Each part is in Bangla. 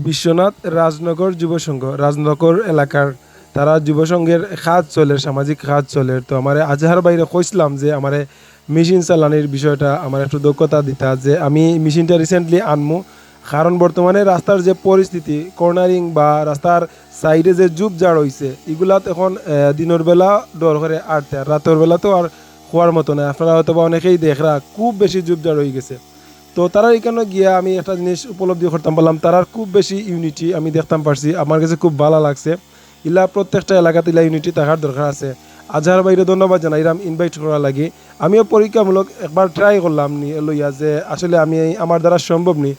বিশ্বনাথ রাজনগর যুবসংঘ রাজনগর এলাকার তারা যুবসংঘের কাজ চলে সামাজিক কাজ চলে তো আমার আজহার বাইরে কইছিলাম যে আমার মেশিন চালানির বিষয়টা আমার একটু দক্ষতা দিতা যে আমি মেশিনটা রিসেন্টলি আনমু কারণ বর্তমানে রাস্তার যে পরিস্থিতি কর্নারিং বা রাস্তার সাইডে যে জুপ জাড় হইছে এগুলাত এখন দিনের বেলা ডর করে আটতে আর রাতের বেলা তো আর হওয়ার মতো না আপনারা হয়তো বা অনেকেই দেখরা খুব বেশি জুপ জাড় হয়ে গেছে। তো তারা এখানে গিয়া আমি একটা জিনিস উপলব্ধি করতাম বললাম তারার খুব বেশি ইউনিটি আমি দেখতাম পারছি আমার কাছে খুব ভালো লাগছে। ইলা প্রত্যেকটা এলাকাতে ইলা ইউনিটি থাকার দরকার আছে। আজহার বাইরে ধন্যবাদ জানাইলাম ইনভাইট করা লাগে। আমিও পরীক্ষামূলক একবার ট্রাই করলাম নি লইয়া যে আসলে আমি আমার দ্বারা সম্ভব নি।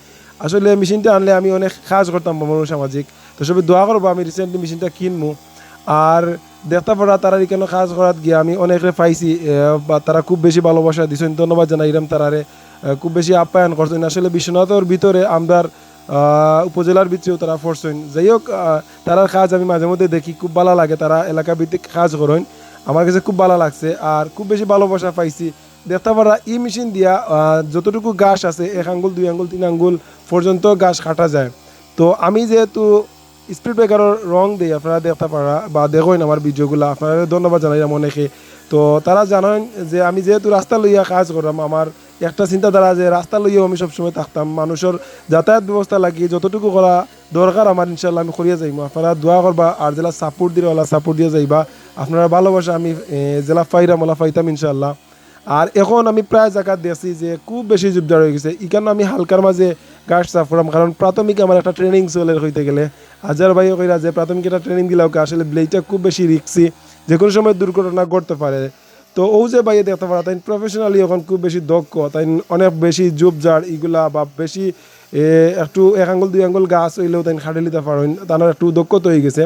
আসলে মেশিনটা আনলে আমি অনেক কাজ করতাম সামাজিক। তো সবাই দোয়া করবো আমি রিসেন্টলি মেশিনটা কিনবো। আর দেখতে পারা তারা এখানে কাজ করাত গিয়ে আমি অনেকে পাইছি বা তারা খুব বেশি ভালোবাসা দিছেন ধন্যবাদ জানাইলাম তারারে খুব বেশি আপ্যায়ন করছেন আসলে বিশ্বনাথের ভিতরে আমদার উপজেলার ভিতরেও তারা ফোরছেন যাই হোক তারার কাজ আমি মাঝে মধ্যে দেখি খুব ভালো লাগে তারা এলাকা ভিত্তিক কাজ করেন আমার কাছে খুব ভালো লাগছে আর খুব বেশি ভালোবাসা পাইছি। দেখতে পারা ই মেশিন দিয়া যতটুকু ঘাস আছে 1 আঙ্গুল 2 আঙ্গুল 3 আঙ্গুল পর্যন্ত ঘাস কাটা যায়। তো আমি যেহেতু স্পিড ব্রেকারের রং দিই আপনারা দেখতে পারা বা দেখেন আমার ভিডিওগুলো আপনারা ধন্যবাদ জানাইলাম অনেকে। তো তারা জানেন যে আমি যেহেতু রাস্তা লইয়া কাজ করলাম আমার একটা চিন্তাধারা যে রাস্তা লইয়াও আমি সবসময় থাকতাম মানুষের যাতায়াত ব্যবস্থা লাগিয়ে যতটুকু করা দরকার আমার ইনশাল্লাহ আমি করিয়া যাইব আপনারা দোয়া করবা আর জেলা সাপোর্ট দিয়ে ওলা সাপোর্ট দিয়ে যাইবা আপনারা ভালোবাসা আমি জেলা ফাইরাম ওলা ফাইতাম ইনশাল্লাহ। আর এখন আমি প্রায় জায়গা দেখছি যে খুব বেশি জুবদার হয়ে গেছে এখানে আমি হালকার মাঝে গাছ সাফ করাম কারণ প্রাথমিক আমার একটা ট্রেনিং চলে হইতে গেলে হাজার ভাইও কইরা যে প্রাথমিক একটা ট্রেনিং দিলে ওকে আসলে ব্লেডটা খুব বেশি রিক্সি যে কোনো সময় দুর্ঘটনা ঘটতে পারে। তো ও যে বাইরে দেখতে পারা তাই প্রফেশনালি এখন খুব বেশি দক্ষ তাই অনেক বেশি জুবজার এগুলা বা বেশি একটু 1 আঙ্গুল 2 আঙ্গুল গাছ হইলেও তাই খাটে নিতে পারেন তার একটু দক্ষতা হয়ে গেছে।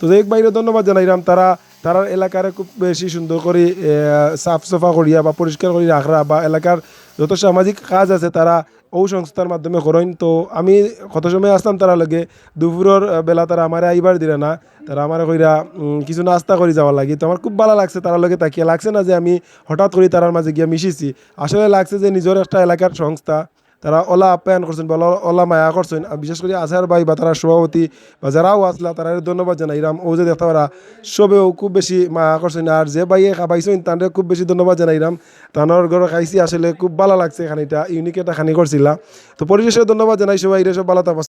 তো যাই বাইরে ধন্যবাদ জানাইলাম তারা তারার এলাকার খুব বেশি সুন্দর করে সাফ সাফা করিয়া বা পরিষ্কার করে রাখরা বা এলাকার যত সামাজিক কাজ আছে তারা ও সংস্থার মাধ্যমে করেন। তো আমি কত সময় আসতাম তারা লাগে দুপুরের বেলা তারা আমার আইবার দিলে না তারা আমার কইরা কিছু নাস্তা করে যাওয়ার লাগে তো আমার খুব ভালো লাগছে তারা লগে তাকিয়ে লাগছে না যে আমি হঠাৎ করে তারার মাঝে গিয়ে মিশিছি আসলে লাগছে যে নিজের একটা এলাকার সংস্থা তারা ওলা আপ্যায়ন করছেন বা ওলা মায়া করছেন আর বিশেষ করে আজহার ভাই বা তারা সভাপতি বা যারাও আসলা তারা ধন্যবাদ জানাইলাম ও যে দেখতে পারা সবেও খুব বেশি মায়া করছেন আর যে ভাইয়ে খাবাইছেন তাদের খুব বেশি ধন্যবাদ জানাইলাম তানোর ঘরে খাইছি আসলে খুব ভালো লাগছে খানিটা ইউনিক একটা খানি করছিলা। তো পরিশেষে ধন্যবাদ জানাই সবাই সব ভালো থাকবা।